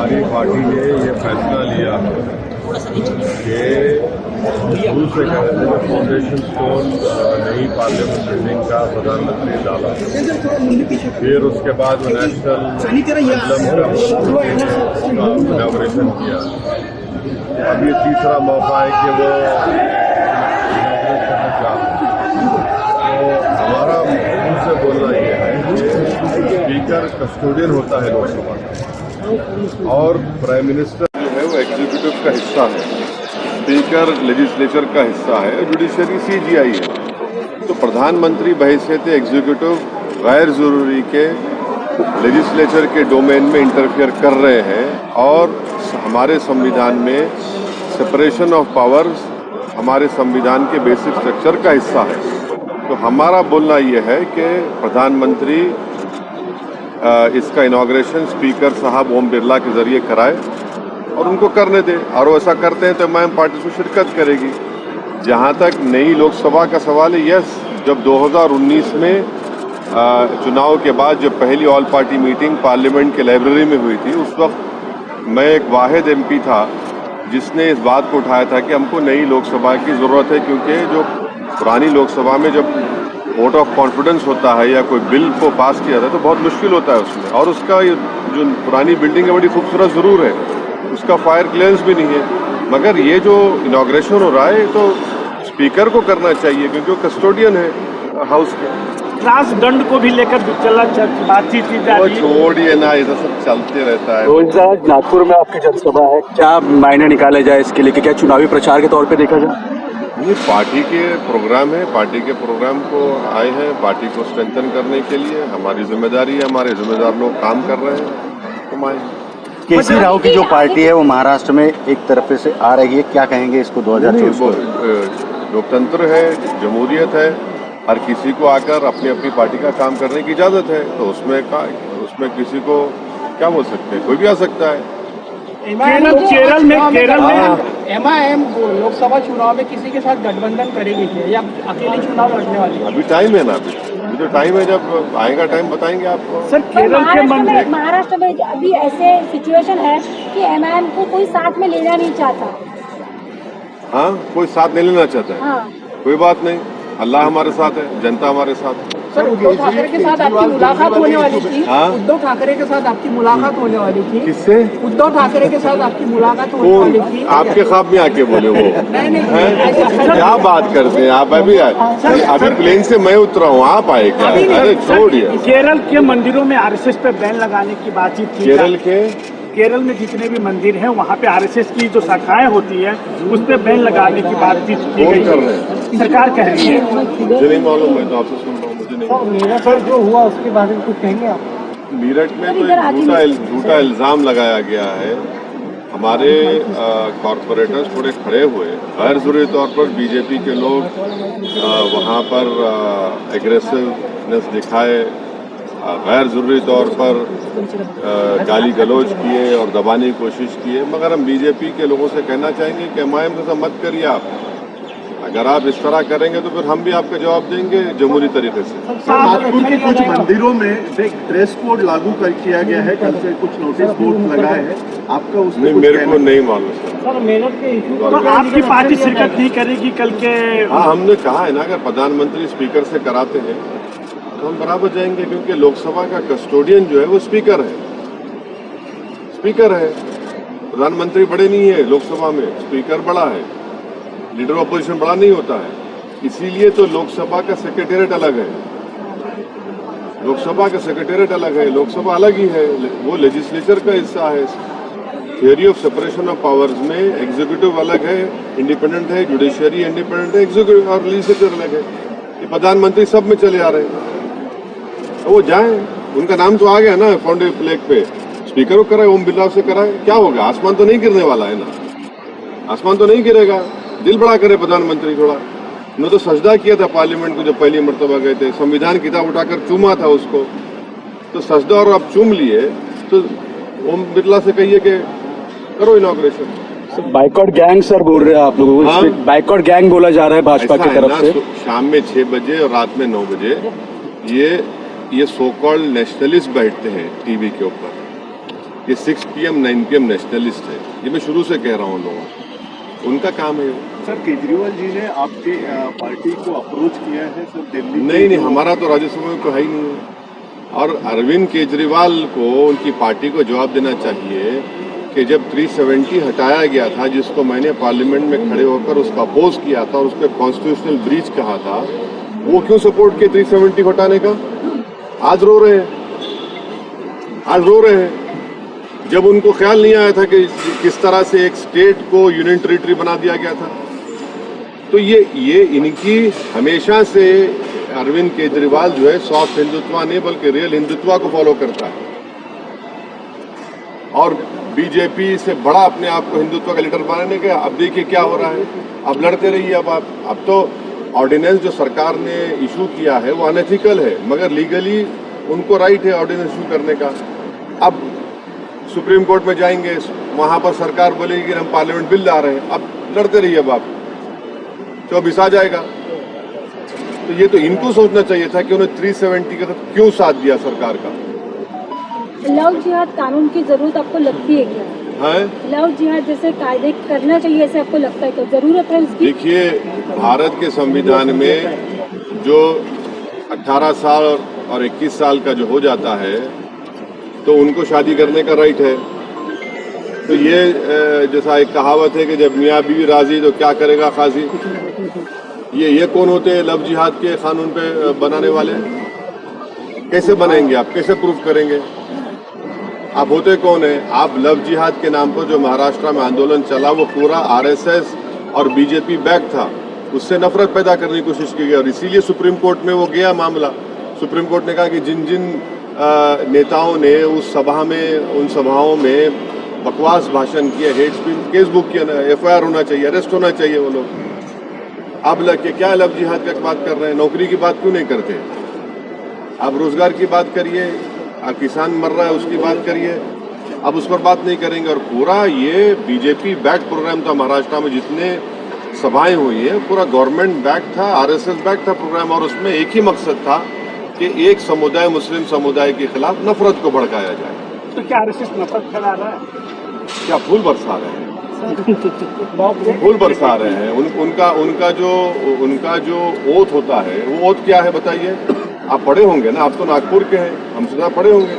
हमारी पार्टी ने ये फैसला लिया कि शुरू से कहते हैं फाउंडेशन स्टोन नई पार्लियामेंट बिल्डिंग का प्रधानमंत्री डाला, फिर उसके बाद वो नेशनल इनॉग्रेशन किया। अब ये तीसरा मौका है कि वो तो हमारा मुंह से बोलना ये है कि स्पीकर कस्टोडियन होता है लोकसभा का, और प्राइम मिनिस्टर जो है वो एग्जीक्यूटिव का हिस्सा है, स्पीकर लेजिस्लेचर का हिस्सा है, जुडिशरी सीजीआई है। तो प्रधानमंत्री बहैसियत एग्जीक्यूटिव गैर जरूरी के लेजिस्लेचर के डोमेन में इंटरफियर कर रहे हैं, और हमारे संविधान में सेपरेशन ऑफ पावर्स हमारे संविधान के बेसिक स्ट्रक्चर का हिस्सा है। तो हमारा बोलना यह है कि प्रधानमंत्री इसका इनॉग्रेशन स्पीकर साहब ओम बिरला के जरिए कराए और उनको करने दे, और वो ऐसा करते हैं तो एमआईएम पार्टी से शिरकत करेगी। जहां तक नई लोकसभा का सवाल है, यस, जब 2019 में चुनाव के बाद जब पहली ऑल पार्टी मीटिंग पार्लियामेंट के लाइब्रेरी में हुई थी, उस वक्त मैं एक वाहिद एमपी था जिसने इस बात को उठाया था कि हमको नई लोकसभा की जरूरत है, क्योंकि जो पुरानी लोकसभा में जब वोट ऑफ कॉन्फिडेंस होता है या कोई बिल को पास किया जाता है तो बहुत मुश्किल होता है उसमें, और उसका ये जो पुरानी बिल्डिंग है बड़ी खूबसूरत जरूर है, उसका फायर क्लियरेंस भी नहीं है, मगर ये जो इनॉग्रेशन हो रहा है तो स्पीकर को करना चाहिए क्योंकि वो कस्टोडियन है हाउस के। त्रास दंड को भी लेकर बातचीत की जा रही है। छोड़िए ना, ये तो सब चलते रहता है। नागपुर में आपकी जनसभा है, क्या मायने निकाले जाए इसके लिए, क्या चुनावी प्रचार के तौर पे देखा जाए? ये पार्टी के प्रोग्राम है, पार्टी के प्रोग्राम को आए हैं, पार्टी को स्ट्रेंथन करने के लिए हमारी जिम्मेदारी है, हमारे जिम्मेदार लोग काम कर रहे हैं, हम आए। केसी राव की जो पार्टी है वो महाराष्ट्र में एक तरफ से आ रही है, क्या कहेंगे इसको 2024 को? लोकतंत्र है, जमहूरियत है, हर किसी को आकर अपनी अपनी पार्टी का काम करने की इजाजत है, तो उसमें किसी को क्या बोल सकते हैं, कोई भी आ सकता है। केरल में एमआईएम लोकसभा चुनाव में किसी के साथ गठबंधन करेगी क्या, या अकेले चुनाव लड़ने वाली है? अभी टाइम है ना, अभी तो टाइम है, जब आएगा टाइम बताएंगे आपको। सर केरल के महाराष्ट्र में अभी ऐसे सिचुएशन है कि एमआईएम को कोई साथ में लेना नहीं चाहता। हाँ, कोई साथ नहीं लेना चाहता है। हाँ। कोई बात नहीं, अल्लाह हमारे साथ है, जनता हमारे साथ है। सर, उद्धव ठाकरे के साथ आपकी मुलाकात होने वाली थी। हाँ? उद्धव ठाकरे के साथ आपकी मुलाकात होने वाली थी। किससे? उद्धव ठाकरे के साथ आपकी मुलाकात होने वाली थी। आपके ख्वाब में आके बोले वो? नहीं, क्या बात करते हैं आप? अभी प्लेन से मैं उतरा हूँ, आप आए क्या? अरे छोड़िए। केरल के मंदिरों में आरएसएस पे बैन लगाने की बातचीत थी। केरल में जितने भी मंदिर हैं वहाँ पे आरएसएस की जो शाखाएं होती है उस पे बैन लगाने की बातचीत की गई है, सरकार कह रही है। मुझे नहीं मालूम, मैं तो आपसे सुन रहा हूँ, मुझे नहीं। सर, जो हुआ उसके बारे में कुछ कहेंगे आप? मेरठ में तो झूठा इल्जाम लगाया गया है, हमारे कॉरपोरेटर्स थोड़े खड़े हुए, गैर जरूरी तौर पर बीजेपी के लोग वहाँ पर एग्रेसिवनेस दिखाए, गैर जरूरी तौर पर गाली गलौज किए और दबाने की कोशिश किए, मगर हम बीजेपी के लोगों से कहना चाहेंगे कि एमआईएम के साथ मत करिए आप। अगर आप इस तरह करेंगे तो फिर हम भी आपका जवाब देंगे जमहूरी तरीके से। नागपुर के कुछ मंदिरों में ड्रेस कोड लागू किया गया है, कल से कुछ नोटिस बोर्ड लगाए हैं, आपका उसमें नहीं, मेरे को नहीं मालूम सर। मेरठ के इशू तो आपकी पार्टी शिरकत नहीं करेगी कल के? हाँ, हमने कहा है ना, अगर प्रधानमंत्री स्पीकर से कराते हैं तो हम बराबर जाएंगे, क्योंकि लोकसभा का कस्टोडियन जो है वो स्पीकर है। प्रधानमंत्री बड़े नहीं है लोकसभा में, स्पीकर बड़ा है, लीडर ऑपोजिशन बड़ा नहीं होता है, इसीलिए तो लोकसभा का सेक्रेटेरिएट अलग है, लोकसभा का सेक्रेटेरिएट अलग है, लोकसभा अलग ही है, वो लेजिस्लेचर का हिस्सा है। Theory of separation of powers में एग्जीक्यूटिव अलग है, इंडिपेंडेंट है, जुडिशरी इंडिपेंडेंट है, एग्जीक्यूटिव और लेजिस्लेचर अलग है। ये प्रधानमंत्री सब में चले आ रहे हैं, वो जाएं, उनका नाम तो आ गया ना फाउंडेशन फ्लैग पे, स्पीकर को कराए, ओम बिरला से कराए, क्या होगा? आसमान तो नहीं गिरने वाला है ना, आसमान तो नहीं गिरेगा। दिल बड़ा करे प्रधानमंत्री थोड़ा। उन्होंने तो सजदा किया था पार्लियामेंट को जब पहली मर्तबा गए थे, संविधान किताब उठाकर चूमा था उसको, तो सजदा और अब चूम लिए, तो ओम बिरला से कहिए कि करो इनॉग्रेशन। बाइकआउट गैंग सर बोल रहे हैं आप लोगों को? हाँ? बाइकआउट गैंग बोला जा रहा है भाजपा की तरफ से। शाम में 6 बजे और रात में 9 बजे ये सो कॉल्ड नेशनलिस्ट बैठते हैं टीवी के ऊपर, ये 6 PM 9 PM नेशनलिस्ट है, ये मैं शुरू से कह रहा हूँ लोगों को, उनका काम है। सर केजरीवाल जी ने आपके पार्टी को अप्रोच किया है सर दिल्ली? नहीं, हमारा तो राज्यसभा में तो है ही नहीं है। और अरविंद केजरीवाल को उनकी पार्टी को जवाब देना चाहिए कि जब 370 हटाया गया था, जिसको मैंने पार्लियामेंट में खड़े होकर उसका अपोज किया था और उसको कॉन्स्टिट्यूशनल ब्रीच कहा था, वो क्यों सपोर्ट किए 370 हटाने का? आज रो रहे हैं। जब उनको ख्याल नहीं आया था कि किस तरह से एक स्टेट को यूनियन टेरिटरी बना दिया गया था। तो ये इनकी हमेशा से अरविंद केजरीवाल जो है सॉफ्ट हिंदुत्व नहीं बल्कि रियल हिंदुत्व को फॉलो करता है और बीजेपी से बड़ा अपने आप को हिंदुत्व का लीडर बनाने का। अब देखिए क्या हो रहा है, अब लड़ते रहिए। अब तो ऑर्डिनेंस जो सरकार ने इशू किया है वो अनएथिकल है, मगर लीगली उनको राइट है ऑर्डिनेंस इशू करने का। अब सुप्रीम कोर्ट में जाएंगे, वहां पर सरकार बोलेगी कि हम पार्लियामेंट बिल ला रहे हैं। अब लड़ते रहिए, अब आप 24 आ जाएगा। तो ये तो इनको सोचना चाहिए था कि उन्हें 370 का क्यों साथ दिया सरकार का। लव जिहाद कानून की जरूरत आपको लगती है क्या? है लव जिहाद जैसे कायदे करना चाहिए, ऐसे आपको लगता है क्या? जरूरत है इसकी? देखिए, भारत के संविधान में जो 18 साल और 21 साल का जो हो जाता है तो उनको शादी करने का राइट है। तो ये जैसा एक कहावत है कि जब मियाँ बीवी राजी तो क्या करेगा खाजी। ये कौन होते हैं लव जिहाद के कानून पे बनाने वाले? कैसे बनाएंगे आप, कैसे प्रूफ करेंगे? आप होते कौन है? आप लव जिहाद के नाम पर जो महाराष्ट्र में आंदोलन चला वो पूरा RSS और बीजेपी बैक था, उससे नफरत पैदा करने की कोशिश की गई और इसीलिए सुप्रीम कोर्ट में वो गया मामला। सुप्रीम कोर्ट ने कहा कि जिन जिन नेताओं ने उस सभा में उन सभाओं में बकवास भाषण किए, हेट स्पीच, केस बुक किया, FIR होना चाहिए, अरेस्ट होना चाहिए वो लोग। अब क्या लव जिहाद का बात कर रहे हैं? नौकरी की बात क्यों नहीं करते? आप रोजगार की बात करिए, किसान मर रहा है उसकी बात करिए, अब उस पर बात नहीं करेंगे। और पूरा ये बीजेपी बैक प्रोग्राम था महाराष्ट्र में, जितने सभाएं हुई है पूरा गवर्नमेंट बैक था, RSS बैक था प्रोग्राम, और उसमें एक ही मकसद था कि एक समुदाय, मुस्लिम समुदाय के खिलाफ नफरत को भड़काया जाए। तो क्या RSS नफरत फैला रहा है? क्या फूल बरसा रहे हैं? फूल बरसा रहे हैं। उनका जो ओथ होता है वो ओथ क्या है बताइए? आप पढ़े होंगे ना, आप तो नागपुर के हैं, हमसे ज़्यादा पढ़े होंगे।